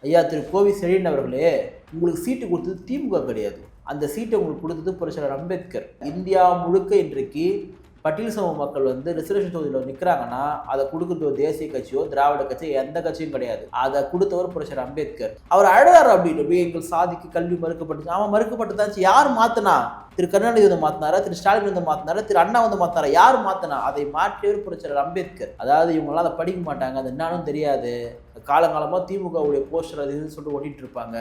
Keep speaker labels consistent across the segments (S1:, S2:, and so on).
S1: ஐயா திரு கோவி செழியன் அவர்களே, உங்களுக்கு சீட்டு கொடுத்தது திமுக கிடையாது. அந்த சீட்டை உங்களுக்கு கொடுத்தது புரட்சியாளர் அம்பேத்கர். இந்தியா முழுக்க இன்றைக்கு பட்டியல் சமூக மக்கள் ரிசர்வேஷன் தொகுதியில் நிற்கிறாங்கன்னா அதை கொடுக்குறது ஒரு தேசிய கட்சியோ திராவிட கட்சியோ எந்த கட்சியும் கிடையாது. அதை கொடுத்தவர் புரட்சியாளர் அம்பேத்கர். அவர் அழுதார் அப்படின்னு எங்கள் சாதிக்கு கல்வி மறுக்கப்பட்டுச்சு. அவன் மறுக்கப்பட்டுதாச்சு. யார் மாத்தினா? திரு கருணாநிதி வந்து மாத்தினாரா? திரு ஸ்டாலின் வந்து மாத்தினாரா? திரு அண்ணா வந்து மாத்தினாரா? யார் மாத்தினா? அதை மாற்றியவர் புரட்சியாளர் அம்பேத்கர். அதாவது இவங்களாம் அதை படிக்க மாட்டாங்க, அது என்னன்னு தெரியாது. காலங்காலமாக திமுகவுடைய போஸ்டர் அது இதுன்னு சொல்லிட்டு ஓட்டிட்டு இருப்பாங்க.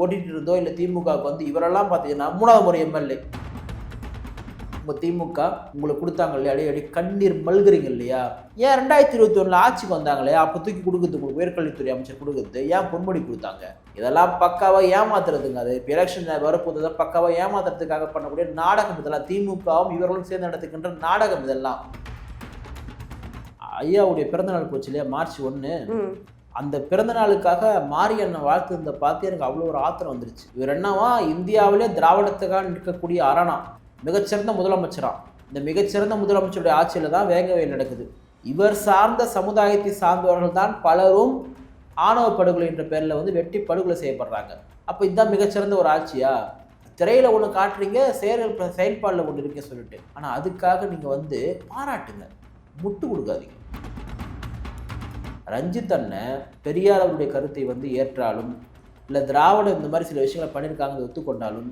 S1: ஓட்டிட்டு இருந்தோ இல்லை திமுகவுக்கு இவரெல்லாம் பார்த்தீங்கன்னா 3வது முறை எம்எல்ஏ. உங்கள் திமுக உங்களுக்கு கொடுத்தாங்க இல்லையா, அடி கண்ணீர் மல்கிறீங்க இல்லையா? ஏன் 2021 ஆட்சிக்கு வந்தாங்களே அப்போ தூக்கி கொடுக்குறது உயர்கல்வித்துறை அமைச்சர் கொடுக்குறது ஏன் பொன்முடி கொடுத்தாங்க? இதெல்லாம் பக்காவாக ஏமாத்துறதுங்க. அது எலெக்ஷன் வரப்போது பக்காவாக ஏமாத்துறதுக்காக பண்ணக்கூடிய நாடகம் இதெல்லாம். திமுகவும் இவர்களும் சேர்ந்து நடத்துக்கின்ற நாடகம் இதெல்லாம். ஐயாவுடைய பிறந்தநாள் போச்சு இல்லையா, மார்ச் 1. அந்த பிறந்த நாளுக்காக மாரியண்ணன் வாழ்த்து இந்த பார்த்து எனக்கு அவ்வளோ ஒரு ஆத்திரம் வந்துருச்சு. இவர் என்னவா இந்தியாவிலே திராவிடத்துக்காக நிற்கக்கூடிய அரணா, மிகச்சிறந்த முதலமைச்சரா. இந்த மிகச்சிறந்த முதலமைச்சருடைய ஆட்சியில் தான் வேங்கவேல் நடக்குது. இவர் சார்ந்த சமுதாயத்தை சார்ந்தவர்கள் தான் பலரும் ஆணவ படுகொலை என்ற பேரில் வெட்டி படுகொலை செய்யப்படுறாங்க. அப்போ இதுதான் மிகச்சிறந்த ஒரு ஆட்சியா? திரையில் ஒன்று காட்டுறீங்க, செயல்பாடில் ஒன்று இருக்கே சொல்லிட்டு. ஆனால் அதுக்காக நீங்கள் பாராட்டுங்க, முட்டு கொடுக்காதீங்க. ரஞ்சித் அண்ணன் பெரியார் அவருடைய கருத்தை ஏற்றாலும் இல்லை திராவிடம் இந்த மாதிரி சில விஷயங்களை பண்ணியிருக்காங்க ஒத்துக்கொண்டாலும்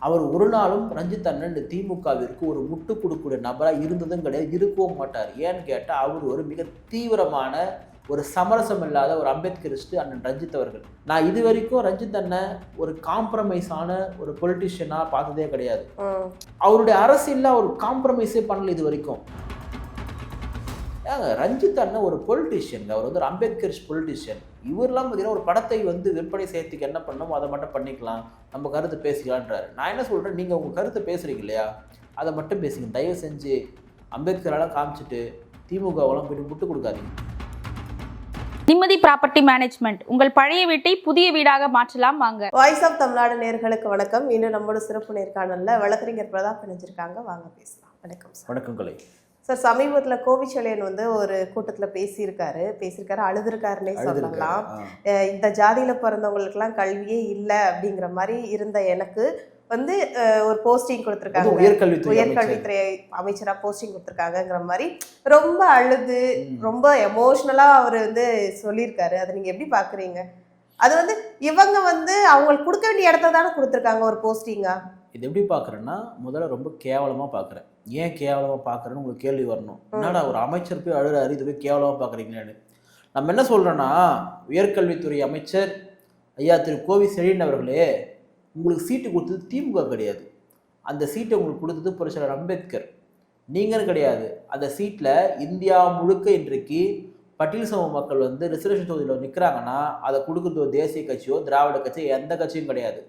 S1: அவர் ஒரு நாளும் ரஞ்சித் அண்ணன் இந்த திமுகவிற்கு ஒரு முட்டு கொடுக்கக்கூடிய நபராக இருந்ததும் கிடையாது, இருக்கவும் மாட்டார். ஏன்னு கேட்டால் அவர் ஒரு மிக தீவிரமான ஒரு சமரசம் இல்லாத ஒரு அம்பேத்கரிஸ்ட் அண்ணன் ரஞ்சித் அவர்கள். நான் இது வரைக்கும் ரஞ்சித் அண்ணன் ஒரு காம்ப்ரமைஸான ஒரு பொலிட்டிஷியனாக பார்த்ததே கிடையாது. அவருடைய அரசியலில் ஒரு காம்ப்ரமைஸே பண்ணல இது வரைக்கும். ரஞ்சித் அண்ணன் ஒரு பொலிட்டிஷியன், அவர் ஒரு அம்பேத்கரிஸ்ட் பொலிட்டிஷியன். இவரெல்லாம் பார்த்தீங்கன்னா ஒரு படத்தை விற்பனை செய்யறதுக்கு என்ன பண்ணணுமோ அதை மட்டும் பண்ணிக்கலாம், நம்ம கருத்தை பேசிக்கலான்றாரு. நான் என்ன சொல்கிறேன், நீங்கள் உங்கள் கருத்தை பேசுகிறீங்க இல்லையா, அதை மட்டும் பேசுங்க. தயவு செஞ்சு அம்பேத்கரெல்லாம் காமிச்சிட்டு திமுகவெல்லாம் போய்ட்டு முட்டு கொடுக்காதீங்க.
S2: நிம்மதி ப்ராப்பர்ட்டி மேனேஜ்மெண்ட், உங்கள் பழைய வீட்டை புதிய வீடாக மாற்றலாம் வாங்க.
S3: வாய்ஸ் ஆஃப் தமிழ்நாடு நேயர்களுக்கு வணக்கம். இன்னும் நம்மளோட சிறப்பு நேர்காணலில் வழக்கறிஞர் பிரதாப் இணைஞ்சிருக்காங்க, வாங்க பேசலாம். வணக்கம் சார்.
S1: வணக்கம் கலை
S3: சார். சமீபத்தில் கோவிச்செழியன் ஒரு கூட்டத்தில் பேசியிருக்காரு, அழுதுருக்காருன்னே சொல்லலாம். இந்த ஜாதியில் பிறந்தவங்களுக்குலாம் கல்வியே இல்லை அப்படிங்கிற மாதிரி இருந்த எனக்கு ஒரு போஸ்டிங் கொடுத்துருக்காங்க, உயர்கல்வித்துறை அமைச்சராக போஸ்டிங் கொடுத்துருக்காங்கங்கிற மாதிரி ரொம்ப அழுது ரொம்ப எமோஷ்னலாக அவர் சொல்லியிருக்காரு. அதை நீங்கள் எப்படி பார்க்குறீங்க? அது இவங்க அவங்களுக்கு கொடுக்க வேண்டிய இடத்த தானே கொடுத்துருக்காங்க ஒரு போஸ்டிங்கா?
S1: இது எப்படி பார்க்குறேன்னா, முதல்ல ரொம்ப கேவலமாக பார்க்குறேன். ஏன் கேவலமாக பார்க்குறேன்னு உங்களுக்கு கேள்வி வரணும். என்னடா ஒரு அமைச்சர் போய் அழுறாரு, இது போய் கேவலமாக பார்க்குறீங்களான்னு. நம்ம என்ன சொல்கிறோன்னா, உயர்கல்வித்துறை அமைச்சர் ஐயா திரு கோவி செழியன் அவர்களே, உங்களுக்கு சீட்டு கொடுத்தது திமுக கிடையாது. அந்த சீட்டை உங்களுக்கு கொடுத்தது புரட்சியாளர் அம்பேத்கர். நீங்களும் கிடையாது. அந்த சீட்டில் இந்தியா முழுக்க இன்றைக்கு பட்டியல் சமூக மக்கள் ரிசர்வேஷன் தொகுதியில் நிற்கிறாங்கன்னா அதை கொடுக்குறது ஒரு தேசிய கட்சியோ திராவிட கட்சியோ எந்த கட்சியும் கிடையாது.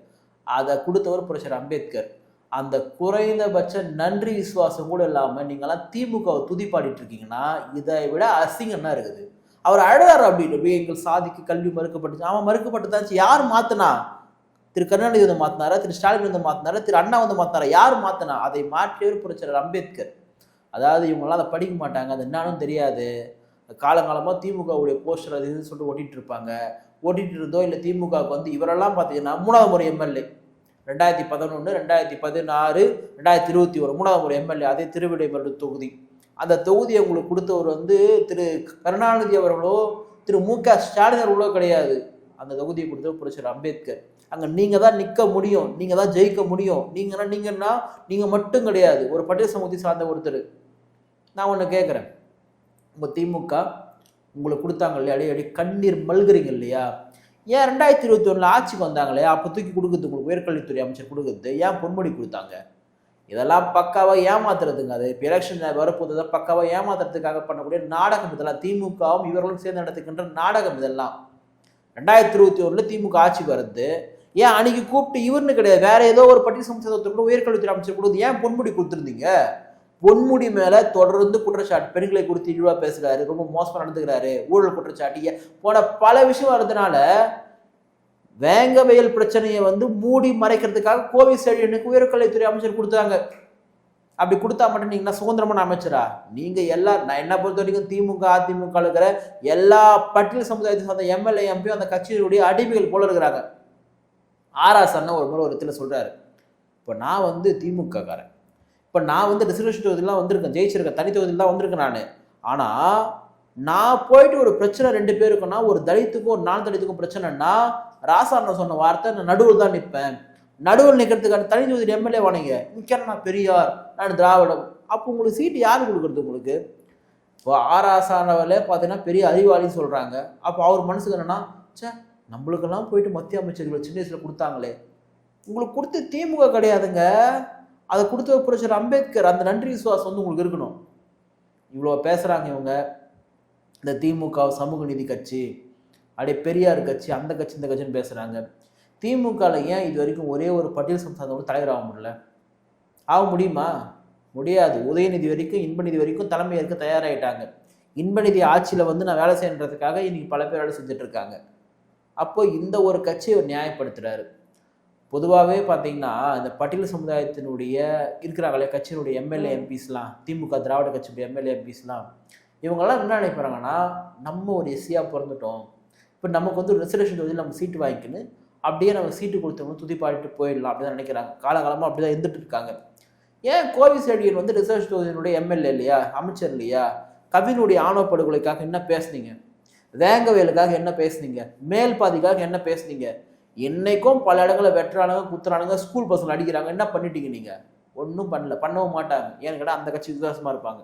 S1: அதை கொடுத்தவர் புரட்சியாளர் அம்பேத்கர். அந்த குறைந்தபட்ச நன்றி விசுவாசம் கூட இல்லாமல் நீங்களாம் திமுகவை துதிப்பாடிட்டு இருக்கீங்கன்னா இதை விட அசிங்கம்னா இருக்குது. அவர் அழுதார் அப்படின்னு எங்கள் சாதிக்கு கல்வி மறுக்கப்பட்டுச்சு. அவன் மறுக்கப்பட்டுதாச்சு. யார் மாத்தினா? திரு கருணாநிதி வந்து மாத்தினாரா? திரு ஸ்டாலின் வந்து மாத்தினாரா? திரு அண்ணா வந்து மாத்தினாரா? யார் மாத்தினா? அதை மாற்றியவர் புரட்சியாளர் அம்பேத்கர். அதாவது இவங்களாம் அதை படிக்க மாட்டாங்க, அது என்னன்னு தெரியாது. காலங்காலமாக திமுகவுடைய போஸ்டர் அது இதுன்னு சொல்லிட்டு ஓட்டிட்டு இருப்பாங்க. ஓட்டிட்டு இருந்தோ இல்லை திமுகவுக்கு இவரெல்லாம் பார்த்தீங்கன்னா 3வது முறை எம்எல்ஏ. 2011, 2016, 2021 3வது முறை எம்எல்ஏ. அதே திருவிடைமருடு தொகுதி. அந்த தொகுதியை உங்களுக்கு கொடுத்தவர் திரு கருணாநிதி அவர்களோ திரு மு.க. ஸ்டாலின் அவர்களோ கிடையாது. அந்த தொகுதியை கொடுத்தவர் புரட்சியாளர் அம்பேத்கர். அங்கே நீங்கள் தான் நிற்க முடியும், நீங்கள் தான் ஜெயிக்க முடியும். நீங்கன்னா நீங்கள் மட்டும் கிடையாது, ஒரு பட்டியல் சமூகத்தை சார்ந்த ஒருத்தர். நான் ஒன்று கேட்குறேன், உங்கள் திமுக உங்களுக்கு கொடுத்தாங்க இல்லையா, அடி கண்ணீர் மல்கிறீங்க இல்லையா? ஏன் 2021 ஆட்சிக்கு வந்தாங்களே அப்போ தூக்கி கொடுக்குறது உங்களுக்கு உயர்கல்வித்துறை அமைச்சர் கொடுக்குறது ஏன் பொன்முடி கொடுத்தாங்க? இதெல்லாம் பக்காவாக ஏமாத்துறதுங்க. அது எலெக்ஷன் வரப்போது பக்காவாக ஏமாத்துறதுக்காக பண்ணக்கூடிய நாடகம் இதெல்லாம். திமுகவும் இவர்களும் சேர்ந்து நடத்துக்கின்ற நாடகம் இதெல்லாம். 2021 திமுக ஆட்சிக்கு வருது. ஏன் அன்னைக்கு கூப்பிட்டு இவருன்னு கிடையாது, வேற ஏதோ ஒரு பட்டியல் சமூகத்தை கூட உயர்கல்வித்துறை அமைச்சர் கொடுக்குது ஏன் பொன்முடி கொடுத்துருந்தீங்க? பொன்முடி மேலே தொடர்ந்து குற்றச்சாட்டு, பெண்களை குறித்து இழிவாக பேசுகிறாரு, ரொம்ப மோசமாக நடந்துக்கிறாரு, ஊழல் குற்றச்சாட்டு போன பல விஷயம் வர்றதுனால வேங்கவேல் பிரச்சனையை மூடி மறைக்கிறதுக்காக கோவி செழியனுக்கு உயர்கல்வித்துறை அமைச்சர் கொடுத்தாங்க. அப்படி கொடுத்தா மட்டும் நீங்க என்ன சுதந்திரமான அமைச்சரா? நீங்க நான் என்ன பொறுத்த வரைக்கும் திமுக அதிமுக இருக்கிற எல்லா பட்டியல் சமுதாயத்தை சார்ந்த எம்எல்ஏ எம்பியும் அந்த கட்சியினுடைய அடிமைகள் போல இருக்கிறாங்க. ஆர்எஸ் அண்ணன் ஒரு முறை ஒரு இடத்துல சொல்றாரு, இப்போ நான் வந்து திமுக காரன், இப்போ நான் வந்து ரிசர்வேஷன் தொகுதியெல்லாம் வந்திருக்கேன், ஜெயிச்சிருக்கேன், தனி தொகுதியில் தான் வந்திருக்கேன் நான். ஆனால் நான் போயிட்டு ஒரு பிரச்சனை 2 பேருக்குன்னா, ஒரு தலித்துக்கும் ஒரு நான் தலித்துக்கும் பிரச்சனைன்னா ராசா அண்ணன் சொன்ன வார்த்தை, நான் நடுவில் தான் நிற்பேன். நடுவில் நிற்கிறதுக்கான தனி தொகுதி எம்எல்ஏ வானீங்க, முக்கியம் நான் பெரியார், நான் திராவிடம். அப்போ உங்களுக்கு சீட்டு யார் கொடுக்குறது? உங்களுக்கு இப்போ ஆராசானவர்களே பார்த்தீங்கன்னா பெரிய அறிவாளின்னு சொல்கிறாங்க. அப்போ அவர் மனசுக்கு என்னன்னா, சே நம்மளுக்கெல்லாம் போயிட்டு மத்திய அமைச்சர்கள் சின்ன வயசில் கொடுத்தாங்களே, உங்களுக்கு கொடுத்து திமுக கிடையாதுங்க, அதை கொடுத்த புரட்சியர் அம்பேத்கர். அந்த நன்றி விசுவாசம் வந்து உங்களுக்கு இருக்கணும். இவ்வளோ பேசுகிறாங்க இவங்க, இந்த திமுக சமூக நீதி கட்சி, அப்படியே பெரியார் கட்சி, அந்த கட்சி இந்த கட்சின்னு பேசுகிறாங்க. திமுகவில் ஏன் இது வரைக்கும் ஒரே ஒரு பட்டியல் சமுதாயத்தோட தலைவர் ஆக முடியல? ஆக முடியுமா? முடியாது. உதயநிதி வரைக்கும் இன்பநிதி வரைக்கும் தலைமை ஏற்க தயாராகிட்டாங்க. இன்பநிதி ஆட்சியில் வந்து நான் வேலை செய்யறதுக்காக இன்னைக்கு பல பேர் வேலை செஞ்சுட்டு இருக்காங்க. அப்போ இந்த ஒரு கட்சியை அவர் நியாயப்படுத்துறாரு. பொதுவாகவே பார்த்தீங்கன்னா இந்த பட்டியல் சமுதாயத்தினுடைய இருக்கிறாங்களே கட்சியினுடைய எம்எல்ஏ எம்பிஸ்லாம், திமுக திராவிட கட்சியுடைய எம்எல்ஏ எம்பிஸ்லாம், இவங்கெல்லாம் என்ன நினைப்பாங்கன்னா, நம்ம ஒரு எஸ்சியாக பிறந்துட்டோம், இப்போ நமக்கு வந்து ரிசர்வேஷன் தொகுதியில் நம்ம சீட்டு வாங்கிக்கணும், அப்படியே நம்ம சீட்டு கொடுத்தவங்க துதி பாடிட்டு போயிடலாம் அப்படி தான் நினைக்கிறாங்க. காலகாலமாக அப்படி தான் இருந்துட்டு இருக்காங்க. ஏன் கோவி செழியன் வந்து ரிசர்வேஷன் தொகுதியினுடைய எம்எல்ஏ இல்லையா, அமைச்சர் இல்லையா? கவினுடைய ஆணவ படுகொலைக்காக என்ன பேசுனீங்க? வேங்கவேலுக்காக என்ன பேசுனீங்க? மேல் பாதிக்காக என்ன பேசுனீங்க? என்னைக்கும் பல இடங்களை வெட்டுறானுங்க, குத்துறானுங்க, ஸ்கூல் பசங்களை அடிக்கிறாங்க. என்ன பண்ணிட்டீங்க நீங்கள்? ஒன்றும் பண்ணல, பண்ணவும் மாட்டாங்க. ஏன்னு கேட்டால் அந்த கட்சி விசுவாசமாக இருப்பாங்க.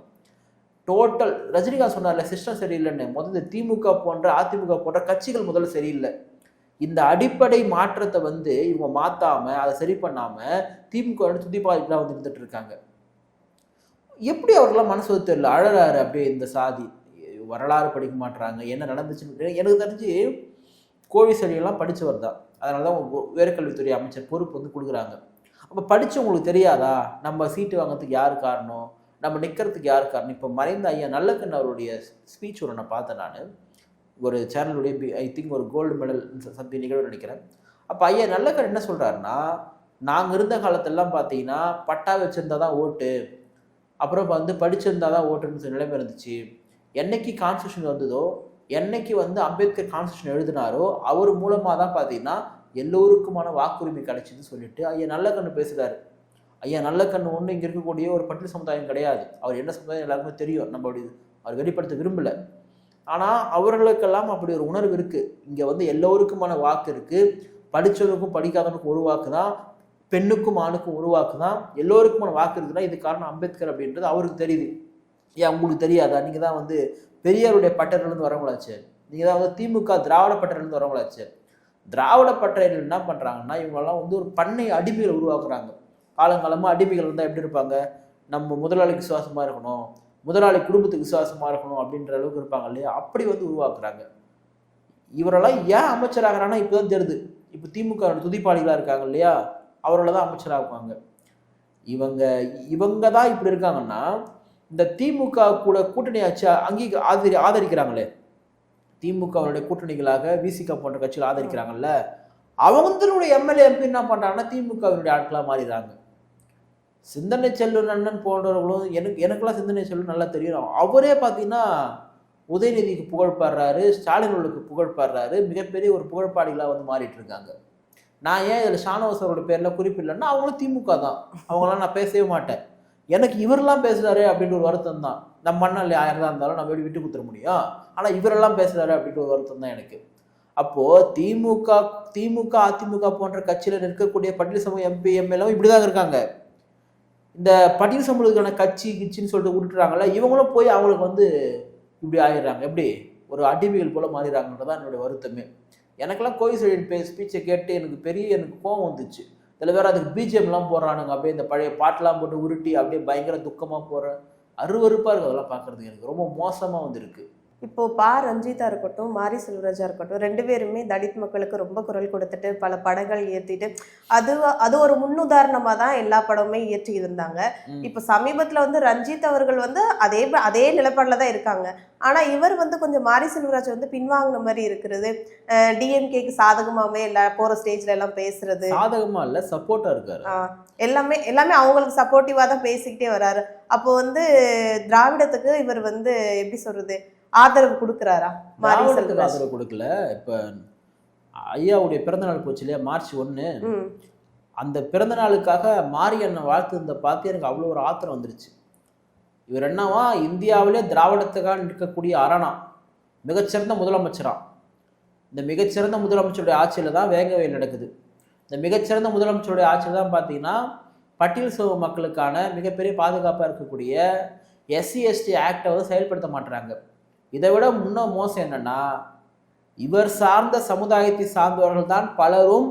S1: டோட்டல் ரஜினிகாந்த் சொன்னார்ல, சிஸ்டம் சரியில்லைன்னு. முதல்ல திமுக போன்ற அதிமுக போன்ற கட்சிகள் முதல்ல சரியில்லை. இந்த அடிப்படை மாற்றத்தை வந்து இவங்க மாற்றாம, அதை சரி பண்ணாமல் திமுக துதிப்பாதிப்பெலாம் வந்து இருந்துட்டு இருக்காங்க. எப்படி அவர்களாம் மனசு தெரியல, அழறாரு அப்படியே. இந்த சாதி வரலாறு படிக்க மாட்டுறாங்க, என்ன நடந்துச்சுன்னு. எனக்கு தெரிஞ்சு கோவி செழியெல்லாம் படித்தவர் தான், அதனால தான் உயர்கல்வித்துறை அமைச்சர் பொறுப்பு வந்து கொடுக்குறாங்க. அப்போ படித்தவங்களுக்கு தெரியாதா நம்ம சீட்டு வாங்கிறதுக்கு யார் காரணம், நம்ம நிற்கிறதுக்கு யார் காரணம்? இப்போ மறைந்த ஐயா நல்லக்கண்ணு அவருடைய ஸ்பீச் ஒன்று நான் பார்த்தேன். நான் ஒரு சேனலுடைய ஐ திங்க் ஒரு கோல்டு மெடல் சந்தி நிகழ்வு நினைக்கிறேன். அப்போ ஐயா நல்லக்கண்ணு என்ன சொல்கிறாருன்னா, நாங்கள் இருந்த காலத்திலலாம் பார்த்தீங்கன்னா பட்டா வச்சுருந்தா தான் ஓட்டு, அப்புறம் வந்து படிச்சிருந்தா தான் ஓட்டுன்னு நிலைமை இருந்துச்சு. என்னைக்கு கான்ஸ்டியூஷன் வந்ததோ, என்னைக்கு வந்து அம்பேத்கர் கான்ஸ்டியூஷன் எழுதினாரோ அவர் மூலமாக தான் பார்த்தீங்கன்னா எல்லோருக்குமான வாக்குரிமை கிடைச்சின்னு சொல்லிட்டு ஐயா நல்லக்கண்ணு பேசுகிறாரு. ஐயா நல்லக்கண்ணு ஒன்று இங்கே இருக்கக்கூடிய ஒரு பட்டியல் சமுதாயம் கிடையாது. அவர் என்ன சமுதாயம் எல்லாருக்குமே தெரியும், நம்ம அப்படி அவர் வெளிப்படுத்த விரும்பலை. ஆனால் அவர்களுக்கெல்லாம் அப்படி ஒரு உணர்வு இருக்குது. இங்கே வந்து எல்லோருக்குமான வாக்கு இருக்குது, படித்தவனுக்கும் படிக்காதவனுக்கும் ஒரு வாக்கு தான், பெண்ணுக்கும் ஆணுக்கும் ஒரு வாக்கு தான், எல்லோருக்குமான வாக்கு இருக்குன்னா இது காரணம் அம்பேத்கர் அப்படின்றது அவருக்கு தெரியுது. ஏன் உங்களுக்கு தெரியாதா? நீங்கள் தான் வந்து பெரியாருடைய பட்டறையிலேருந்து வரவங்களாச்சு, நீங்கள் தான் வந்து திமுக திராவிட பட்டறையிலேருந்து வரவங்களாச்சு. திராவிட பட்டறையில் என்ன பண்ணுறாங்கன்னா இவங்கெல்லாம் வந்து ஒரு பண்ணை அடிமைகளை உருவாக்குறாங்க. காலங்காலமாக அடிமைகள் இருந்தால் எப்படி இருப்பாங்க, நம்ம முதலாளிக்கு விசுவாசமாக இருக்கணும், முதலாளி குடும்பத்துக்கு விசுவாசமாக இருக்கணும் அப்படின்ற அளவுக்கு இருப்பாங்க இல்லையா, அப்படி வந்து உருவாக்குறாங்க. இவரெல்லாம் ஏன் அமைச்சராகிறான்னா இப்போ தான் தெரியுது. இப்போ திமுக துதிப்பாளிகளாக இருக்காங்க இல்லையா, அவர்கள தான் அமைச்சராகுவாங்க. இவங்க தான் இப்படி இருக்காங்கன்னா, இந்த திமுக கூட கூட்டணி ஆட்சி ஆதரிக்கிறாங்களே, திமுகவுடைய கூட்டணிகளாக விசிக போன்ற கட்சிகள் ஆதரிக்கிறாங்கல்ல, அவங்களுடைய எம்எல்ஏ எம்பி என்ன பண்ணுறாங்கன்னா திமுகவினுடைய ஆட்களாக மாறிடுறாங்க. சிந்தனை செல்வன் அண்ணன் போன்றவர்களும் எனக்கெல்லாம் சிந்தனை செல்வன் நல்லா தெரியும். அவரே பார்த்தீங்கன்னா உதயநிதிக்கு புகழ் பாடுறாரு, ஸ்டாலின்களுக்கு புகழ் பாடுறாரு, மிகப்பெரிய ஒரு புகழ்பாடிகளாக வந்து மாறிட்டு இருக்காங்க. நான் ஏன் இதில் ஷானவாசரோட பேரில் குறிப்பிடலைன்னா அவங்களும் திமுக தான், அவங்களாம் நான் பேசவே மாட்டேன். எனக்கு இவரெல்லாம் பேசுகிறாரு அப்படின்ற ஒரு வருத்தம் தான். நம்ம மண்ணால் யாராக இருந்தாலும் நம்ம எப்படி விட்டு கொடுத்துட முடியும், ஆனால் இவரெல்லாம் பேசுகிறாரு அப்படின்ற ஒரு வருத்தம் தான் எனக்கு. அப்போது திமுக அதிமுக போன்ற கட்சியில் இருக்கக்கூடிய பட்டியல் சமூக எம்பி எம்எல்ஏவும் இப்படி தான் இருக்காங்க. இந்த பட்டியல் சமூகத்துக்கான கிச்சின்னு சொல்லிட்டு விட்டுறாங்கல்ல, இவங்களும் போய் அவங்களுக்கு வந்து இப்படி ஆயிடுறாங்க, எப்படி ஒரு அடிமைகள் போல மாறிடுறாங்கன்றதான் என்னுடைய வருத்தமே. எனக்கெல்லாம் கோவி செழியன் ஸ்பீச்சை கேட்டு எனக்கு கோவம் வந்துச்சு. இதில் வேறு அதுக்கு பிஜிஎம்லாம் போடுறானுங்க, அப்படியே இந்த பழைய பாட்டெலாம் போட்டு உருட்டி அப்படியே பயங்கர துக்கமாக போகிற அருவருப்பாக இருக்குது. அதெல்லாம் பார்க்குறதுக்கு எனக்கு ரொம்ப மோசமாக வந்துருக்கு.
S3: இப்போ ரஞ்சிதா இருக்கட்டும், மாரி செல்வராஜா இருக்கட்டும், 2 பேருமே தலித் மக்களுக்கு ரொம்ப குரல் கொடுத்துட்டு பல படங்கள் இயற்றிட்டு அது ஒரு முன்னுதாரணமா தான் எல்லா படமுமே இயற்றி இருந்தாங்க. இப்போ சமீபத்துல வந்து ரஞ்சித் அவர்கள் வந்து அதே நிலப்பாடுல தான் இருக்காங்க. ஆனா இவர் வந்து கொஞ்சம் மாரி செல்வராஜ் வந்து பின்வாங்கின மாதிரி இருக்கிறது. டிஎம்கேக்கு சாதகமாவே போற ஸ்டேஜ்ல எல்லாம் பேசுறது,
S1: சாதகமா இல்ல சப்போர்ட்டா இருக்காரு.
S3: எல்லாமே எல்லாமே அவங்களுக்கு சப்போர்ட்டிவா தான் பேசிக்கிட்டே வராரு. அப்போ வந்து திராவிடத்துக்கு இவர் வந்து எப்படி சொல்றது, ஆதரவு கொடுக்குறாரா? மாரி
S1: திராவிடத்துக்கு
S3: செல்வராஜ்
S1: ஆதரவு கொடுக்கல. இப்ப ஐயாவுடைய பிறந்த நாள் போச்சு இல்லையா, மார்ச் 1.
S3: ம்
S1: அந்த பிறந்த நாளுக்காக மாரியண்ணன் வாழ்த்து இந்த பார்த்து எனக்கு அவ்வளோ ஒரு ஆத்திரம் வந்துருச்சு. இவர் என்னவா இந்தியாவிலே திராவிடத்துக்காக நிற்கக்கூடிய அரணா, மிகச்சிறந்த முதலமைச்சரா. இந்த மிகச்சிறந்த முதலமைச்சருடைய ஆட்சியில் தான் வேங்கவேல் நடக்குது. இந்த மிகச்சிறந்த முதலமைச்சருடைய ஆட்சியில் தான் பார்த்தீங்கன்னா பட்டியல் சமூக மக்களுக்கான மிகப்பெரிய பாதுகாப்பாக இருக்கக்கூடிய SC/ST ஆக்டை வந்து செயல்படுத்த மாட்டுறாங்க. இதை விட முன்ன மோசம் என்னன்னா, இவர் சார்ந்த சமுதாயத்தை சார்ந்தவர்கள் தான் பலரும்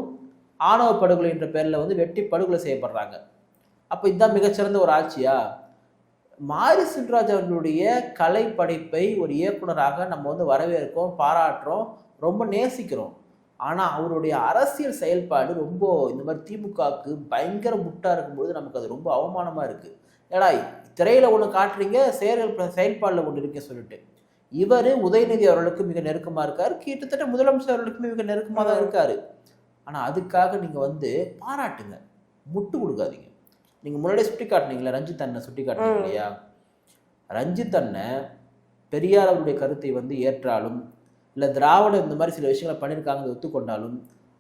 S1: ஆணவ படுகொலை என்ற பேரில் வந்து வெட்டி படுகொலை செய்யப்படுறாங்க. அப்போ இதுதான் மிகச்சிறந்த ஒரு ஆட்சியா? மாரி செல்வராஜ் அவர்களுடைய கலை படைப்பை ஒரு இயக்குனராக நம்ம வந்து வரவேற்கிறோம், பாராட்டுறோம், ரொம்ப நேசிக்கிறோம். ஆனால் அவருடைய அரசியல் செயல்பாடு ரொம்ப இந்த மாதிரி திமுகவுக்கு பயங்கர முட்டாக இருக்கும்போது நமக்கு அது ரொம்ப அவமானமாக இருக்குது. ஏடா திரையில் ஒன்று காட்டுறீங்க, செயல்பாடில் ஒன்று இருக்கேன் சொல்லிட்டு. இவர் உதயநிதி அவர்களுக்கு மிக நெருக்கமாக இருக்கார், கிட்டத்தட்ட முதலமைச்சர் அவர்களுக்குமே மிக நெருக்கமாக தான் இருக்கார். ஆனால் அதுக்காக நீங்கள் வந்து பாராட்டுங்க, முட்டு கொடுக்காதீங்க. நீங்கள் முன்னாடியே சுட்டி காட்டினீங்களா, ரஞ்சித் அண்ணன் சுட்டி காட்டினீங்க இல்லையா? ரஞ்சித் அண்ணன் பெரியார் அவருடைய கருத்தை வந்து ஏற்றாலும் இல்லை திராவிடம் இந்த மாதிரி சில விஷயங்களை பண்ணியிருக்காங்க ஒத்துக்கொண்டாலும்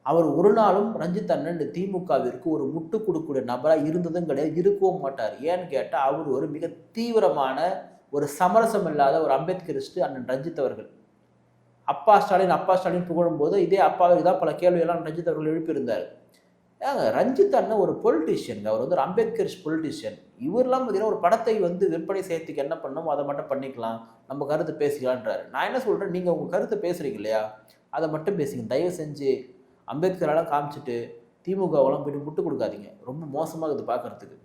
S1: அவர் ஒரு நாளும் ரஞ்சித் அண்ணன் இந்த திமுகவிற்கு ஒரு முட்டு கொடுக்கக்கூடிய நபராக இருந்ததும் கிடையாது, இருக்கவும் மாட்டார். ஏன்னு கேட்டால் அவர் ஒரு மிக தீவிரமான ஒரு சமரசம் இல்லாத ஒரு அம்பேத்கரிஸ்ட் அண்ணன் ரஞ்சித் அவர்கள். அப்பா ஸ்டாலின் புகழும்போது இதே அப்பாவுக்கு தான் பல கேள்வியெல்லாம் ரஞ்சித் அவர்கள் எழுப்பியிருந்தார். ஏங்க ரஞ்சித் அண்ணன் ஒரு பொலிட்டீஷியன், அவர் வந்து ஒரு அம்பேத்கரிஸ்ட் பொலிட்டீஷியன். இவரெல்லாம் பார்த்தீங்கன்னா ஒரு படத்தை வந்து விற்பனை செய்யறதுக்கு என்ன பண்ணணுமோ அதை மட்டும் பண்ணிக்கலாம், நம்ம கருத்து பேசிக்கலான்றாரு. நான் என்ன சொல்கிறேன், நீங்கள் உங்கள் கருத்தை பேசுகிறீங்க இல்லையா, அதை மட்டும் பேசுங்க. தயவு செஞ்சு அம்பேத்கரெல்லாம் காமிச்சிட்டு திமுகவெல்லாம் போய்ட்டு முட்டு கொடுக்காதீங்க, ரொம்ப மோசமாக இது பார்க்குறதுக்கு.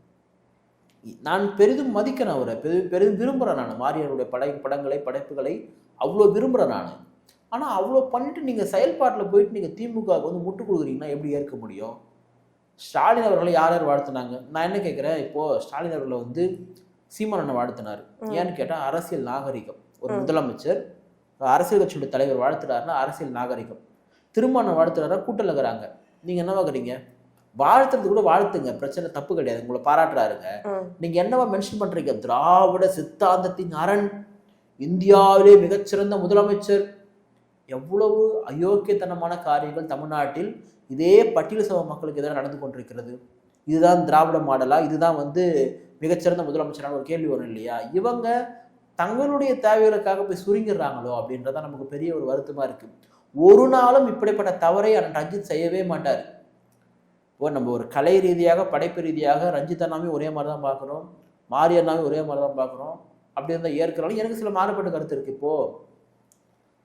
S1: நான் பெரிதும் மதிக்கிறேன் அவரை, பெரிதும் விரும்புகிறேன். நான் மாரியனுடைய படைப்புகளை அவ்வளோ விரும்புகிறேன் நான். ஆனால் அவ்வளோ பண்ணிட்டு நீங்கள் செயல்பாட்டில் போயிட்டு நீங்கள் திமுகவுக்கு வந்து முட்டு கொடுக்குறீங்கன்னா எப்படி ஏற்க முடியும்? ஸ்டாலின் அவர்களை யார் யார் வாழ்த்துனாங்க? நான் என்ன கேட்குறேன், இப்போது ஸ்டாலின் அவர்களை வந்து சீமானனை வாழ்த்தினார். ஏன்னு கேட்டால் அரசியல் நாகரிகம். ஒரு முதலமைச்சர் அரசியல் கட்சியுடைய தலைவர் வாழ்த்துறாருன்னா அரசியல் நாகரிகம். திருமணம் வாழ்த்துறாரா கூட்டல் இருக்கிறாங்க. நீங்கள் என்னவா இருக்கிறீங்க? வாழ்த்துறது கூட வாழ்த்துங்க, பிரச்சனை தப்பு கிடையாது, உங்களை பாராட்டுறாருங்க. நீங்கள் என்னவா மென்ஷன் பண்ணுறீங்க? திராவிட சித்தாந்தத்தின் அரண், இந்தியாவிலே மிகச்சிறந்த முதலமைச்சர். எவ்வளவு அயோக்கியத்தனமான காரியங்கள் தமிழ்நாட்டில் இதே பட்டியல் சமூக மக்களுக்கு எதிராக நடந்து கொண்டிருக்கிறது. இதுதான் திராவிட மாடலா? இதுதான் வந்து மிகச்சிறந்த முதலமைச்சரான ஒரு கேள்வி வரும் இல்லையா? இவங்க தங்களுடைய தேவைகளுக்காக போய் சுருங்கிடுறாங்களோ அப்படின்றதான் நமக்கு பெரிய ஒரு வருத்தமா இருக்கு. ஒரு நாளும் இப்படிப்பட்ட தவறை அண்ணன் ரஞ்சித் செய்யவே மாட்டார். இப்போ நம்ம ஒரு கலை ரீதியாக படைப்பு ரீதியாக ரஞ்சித் அண்ணாவே ஒரே மாதிரி தான் பார்க்குறோம், மாரி அண்ணாவே ஒரே மாதிரி தான் பார்க்குறோம். அப்படி இருந்தால் ஏற்கிறாலும் எனக்கு சில மாறுபட்ட கருத்து இருக்கு. இப்போது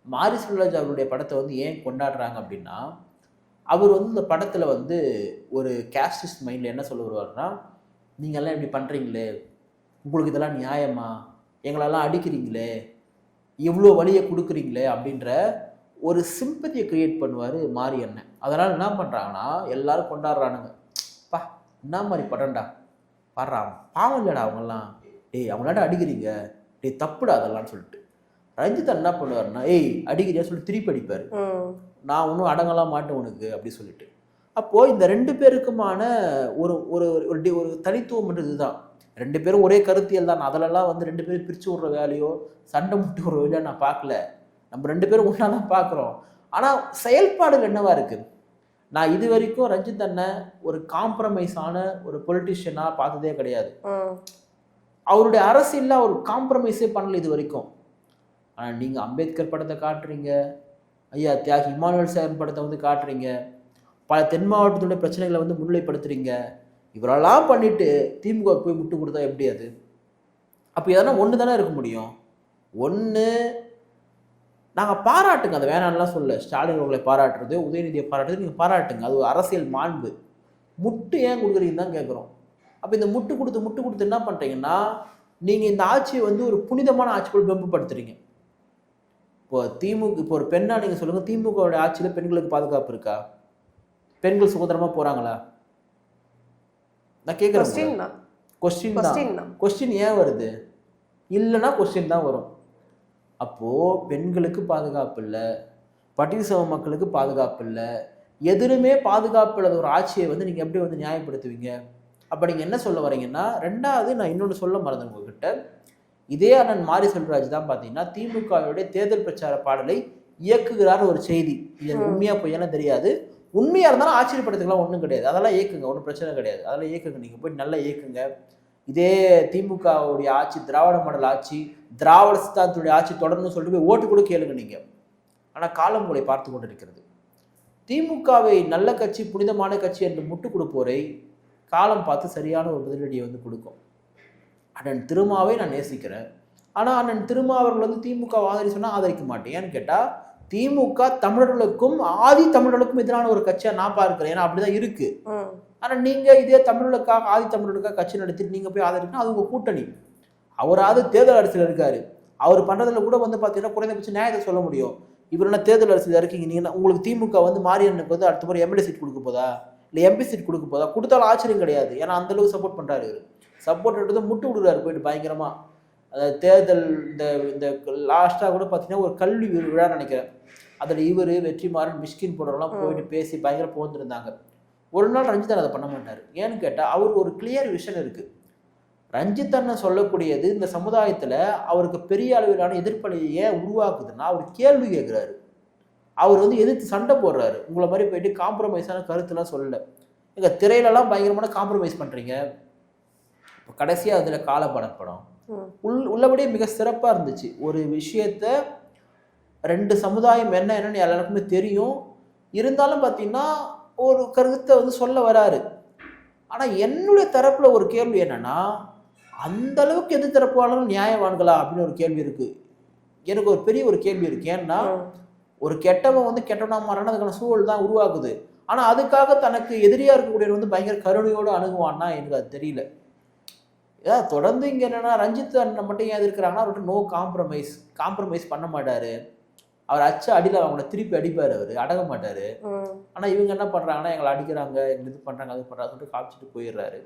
S1: மாரி செல்வராஜ் அவருடைய படத்தை வந்து ஏன் கொண்டாடுறாங்க அப்படின்னா, அவர் வந்து இந்த படத்தில் வந்து ஒரு கேஸ்டிஸ்ட் மைண்டில் என்ன சொல்ல வருவார்னா, நீங்கள்லாம் இப்படி பண்ணுறீங்களே, உங்களுக்கு இதெல்லாம் நியாயமா, எங்களெல்லாம் அடிக்கிறீங்களே, எவ்வளோ வழியை கொடுக்குறீங்களே அப்படின்ற ஒரு சிம்பத்தியை கிரியேட் பண்ணுவார் மாரி அண்ணன். அதனால் என்ன பண்ணுறாங்கன்னா எல்லாரும் கொண்டாடுறானுங்க, பா என்ன மாதிரி படம்டா, பாடுறான் பாவம் இல்லைடா அவங்கெல்லாம், டேய் அவங்களாட்ட அடிக்கிறீங்க, டேய் தப்புடா அதெல்லாம் சொல்லிட்டு. ரஞ்சித் என்ன பண்ணுவார்னா, ஏய் அடிக்கிறியா சொல்லிட்டு திருப்பி அடிப்பார். நான் ஒன்றும் அடங்கலாம் மாட்டேன் உனக்கு அப்படி சொல்லிட்டு. அப்போது இந்த 2 பேருக்குமான ஒரு ஒரு ஒரு தனித்துவம் இதுதான். 2 பேரும் ஒரே கருத்தியல் தான். அதிலெல்லாம் வந்து 2 பேரும் பிரித்து விடுற வேலையோ சண்டை முட்டி விடுற வேலையோ நான் பார்க்கல. நம்ம 2 பேரும் ஒன்றா தான் பார்க்குறோம். ஆனால் செயல்பாடுகள் என்னவா இருக்குது? நான் இது வரைக்கும் ரஞ்சித் அண்ணன் ஒரு காம்ப்ரமைஸான ஒரு பொலிட்டிஷியனாக பார்த்ததே கிடையாது. அவருடைய அரசியலில் அவர் காம்ப்ரமைஸே பண்ணல இது வரைக்கும். ஆனால் நீங்கள் அம்பேத்கர் படத்தை காட்டுறீங்க, ஐயா தியாகி இமானுவேல் சேகரன் படத்தை வந்து காட்டுறீங்க, பல தென் மாவட்டத்துடைய பிரச்சனைகளை வந்து முன்னிலைப்படுத்துறீங்க. இவரெல்லாம் பண்ணிட்டு திமுக போய் முட்டு கொடுத்தா எப்படி அது? அப்போ எதனா ஒன்று தானே இருக்க முடியும். ஒன்று நாங்கள் பாராட்டுங்க, அதை வேணான்லாம் சொல்ல. ஸ்டாலின் அவர்களை பாராட்டுறது, உதயநிதியை பாராட்டுறது நீங்கள் பாராட்டுங்க, அது ஒரு அரசியல் மாண்பு. முட்டு ஏன் கொடுக்குறீங்கன்னு தான் கேட்குறோம். அப்போ இந்த முட்டு கொடுத்து என்ன பண்ணுறீங்கன்னா, நீங்கள் இந்த ஆட்சியை வந்து ஒரு புனிதமான ஆட்சி கூட பெருமைப்படுத்துறீங்க. இப்போ ஒரு பெண்ணா நீங்க சொல்லுங்க, திமுகவுடைய ஆட்சியில பெண்களுக்கு பாதுகாப்பு இருக்கா? பெண்கள் சுதந்திரமா போறாங்களா? நான் கேட்குறேன். கொஸ்டின் ஏன் வருது? இல்லைன்னா கொஸ்டின் தான் வரும். அப்போ பெண்களுக்கு பாதுகாப்பு இல்லை, பட்டியல் மக்களுக்கு பாதுகாப்பு இல்லை, எதிலுமே பாதுகாப்பு இல்லாத ஒரு ஆட்சியை வந்து நீங்க எப்படி வந்து நியாயப்படுத்துவீங்க? அப்ப நீங்க என்ன சொல்ல வரீங்கன்னா, ரெண்டாவது நான் இன்னொன்று சொல்ல மறந்தேன் உங்ககிட்ட. இதே அண்ணன் மாரி செல்வராஜ் தான் பார்த்தீங்கன்னா திமுகவுடைய தேர்தல் பிரச்சார பாடலை இயக்குகிறார் ஒரு செய்தி. இது உண்மையா பொய்யானு தெரியாது. உண்மையா இருந்தாலும் ஆச்சரியப்படுத்துக்கலாம் ஒன்றும் கிடையாது. அதெல்லாம் இயக்குங்க, ஒன்றும் பிரச்சனை கிடையாது. அதெல்லாம் இயக்குங்க, நீங்க போய் நல்லா இயக்குங்க. இதே திமுகவுடைய ஆட்சி திராவிட மாடல் ஆட்சி, திராவிட சித்தாந்தத்துடைய ஆட்சி தொடர்ந்து சொல்லிட்டு போய் ஓட்டு கூட கேளுங்க நீங்க. ஆனா காலம் உங்களை பார்த்து கொண்டிருக்கிறது. திமுகவை நல்ல கட்சி, புனிதமான கட்சி என்று முட்டு கொடுப்போரை காலம் பார்த்து சரியான ஒரு பதிலடியை வந்து கொடுக்கும். அண்ணன் திருமாவை நான் நேசிக்கிறேன். ஆனா அண்ணன் திருமா அவர்கள் வந்து திமுக ஆதரி சொன்னா ஆதரிக்க மாட்டேன். ஏன்னு கேட்டா திமுக தமிழர்களுக்கும் ஆதி தமிழர்களுக்கும் எதிரான ஒரு கட்சியா நான் பார்க்கிறேன். ஏன்னா அப்படிதான் இருக்கு. ஆனா நீங்க இதே தமிழர்களுக்காக ஆதி தமிழர்களுக்காக கட்சி நடத்திட்டு நீங்க போய் ஆதரிக்கணும், அது உங்க கூட்டணி. அவராவது தேர்தல் அரசியல் இருக்காரு. அவர் பண்றதுல கூட வந்து பாத்தீங்கன்னா குறைந்தபட்ச நியாயத்தை சொல்ல முடியும். இவர் என்ன தேர்தல் அரசியல் இருக்கீங்க நீங்க, உங்களுக்கு திமுக வந்து மாரியண்ணனுக்கு வந்து அடுத்த முறை எம்எல்ஏ சீட் கொடுக்க போதா இல்லை எம்பி சீட் கொடுக்க போதா? கொடுத்தாலும் ஆச்சரியம் கிடையாது. ஏன்னா அந்த அளவுக்கு சப்போர்ட் பண்றாரு. சப்போர்ட் முட்டு விடுறாரு போயிட்டு பயங்கரமா. அதாவது தேர்தல் இந்த லாஸ்டா கூட பார்த்தீங்கன்னா ஒரு கல்வி விழா நினைக்கிறேன், அதில் இவர் வெற்றிமாறன் மிஷ்கின் போடுறவங்களாம் போயிட்டு பேசி பயங்கர போந்துருந்தாங்க. ஒரு நாள் ரஞ்சித் அதை பண்ண மாட்டார். ஏன்னு கேட்டால் அவருக்கு ஒரு கிளியர் விஷன் இருக்கு. ரஞ்சித் அண்ணன் சொல்லக்கூடியது இந்த சமுதாயத்தில் அவருக்கு பெரிய அளவிலான எதிர்ப்பலையை ஏன் உருவாக்குதுன்னா அவர் கேள்வி கேட்குறாரு. அவர் வந்து எதிர்த்து சண்டை போடுறாரு. உங்களை மாதிரி போயிட்டு காம்ப்ரமைஸான கருத்துலாம் சொல்லலை. எங்கள் திரையிலலாம் பயங்கரமான காம்ப்ரமைஸ் பண்ணுறீங்க. இப்போ கடைசியாக அதில் காலப்படம் படம் உள்ளபடியே மிக சிறப்பாக இருந்துச்சு. ஒரு விஷயத்த ரெண்டு சமுதாயம் என்னன்னு எல்லாருக்குமே தெரியும். இருந்தாலும் பார்த்தீங்கன்னா ஒரு கருத்தை வந்து சொல்ல வராரு. ஆனால் என்னுடைய தரப்பில் ஒரு கேள்வி என்னன்னா, அந்த அளவுக்கு எது தரப்பாலும் நியாயவான்களா அப்படின்னு ஒரு கேள்வி இருக்கு. எனக்கு ஒரு பெரிய ஒரு கேள்வி இருக்கு. ஏன்னா ஒரு கெட்டவன் வந்து கெட்டவனா மாறான அதுக்கான சூழல் தான் உருவாக்குது. ஆனால் அதுக்காக தனக்கு எதிரியா இருக்கக்கூடியவர் வந்து பயங்கர கருணையோடு அணுகுவான்னா எனக்கு அது தெரியல. ஏதாவது தொடர்ந்து இங்கே என்னன்னா ரஞ்சித் அண்ணன் மட்டும் ஏன் இருக்கிறாங்கன்னா அவர்கிட்ட நோ காம்ப்ரமைஸ் பண்ண மாட்டாரு. அவர் அச்ச அடியில் அவங்கள திருப்பி அடிப்பார், அவர் அடங்க மாட்டார். ஆனால் இவங்க என்ன பண்ணுறாங்கன்னா எங்களை அடிக்கிறாங்க, எங்களை இது பண்ணுறாங்க, அது பண்ணுறாங்க சொல்லிட்டு காமிச்சிட்டு போயிடுறாரு.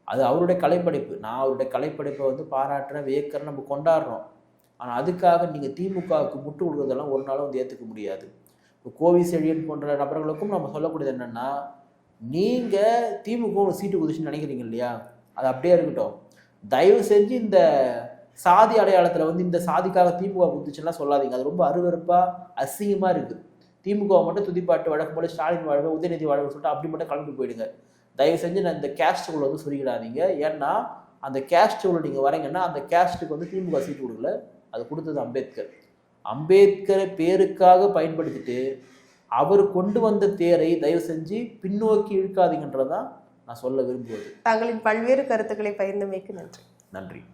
S1: அது அவருடைய கலைப்படைப்பு. நான் அவருடைய கலைப்படைப்பை வந்து பாராட்டுறேன், வியக்கிறேன், நம்ம கொண்டாடுறோம். ஆனால் அதுக்காக நீங்கள் திமுகவுக்கு முட்டு கொடுக்குறதெல்லாம் ஒரு நாளும் வந்து ஏற்றுக்க முடியாது. இப்போ கோவி செழியன் போன்ற நபர்களுக்கும் நம்ம சொல்லக்கூடியது என்னென்னா, நீங்கள் திமுக ஒரு சீட்டு குதிச்சுன்னு நினைக்கிறீங்க இல்லையா, அது அப்படியே இருக்கட்டும். தயவு செஞ்சு இந்த சாதி அடையாளத்தில் வந்து இந்த சாதிக்காக திமுக குதிச்சுன்னா சொல்லாதீங்க. அது ரொம்ப அருவருப்பாக அசிங்கமாக இருக்குது. திமுகவை மட்டும் துதிப்பாட்டு வழக்கு போல ஸ்டாலின் வாழ்வு, உதயநிதி வாழ்வு சொல்லிட்டு அப்படி மட்டும் கிளம்பி போயிடுங்க. தயவு செஞ்சு நான் இந்த கேஸ்ட்டுக்குள்ள வந்து சொல்லிக்கிடாதீங்க. ஏன்னா அந்த கேஸ்ட்டுக்குள்ள நீங்கள் வரீங்கன்னா அந்த கேஸ்ட்டுக்கு வந்து திமுக சீட்டு கொடுக்கல, அது கொடுத்தது அம்பேத்கர். அம்பேத்கரை பேருக்காக பயன்படுத்திட்டு அவர் கொண்டு வந்த தேரை தயவு செஞ்சு பின்னோக்கி இழுக்காதீங்கன்றதான் நான் சொல்ல விரும்புவது.
S3: தங்களின் பல்வேறு கருத்துக்களை பகிர்ந்தமைக்கு நன்றி.
S1: நன்றி.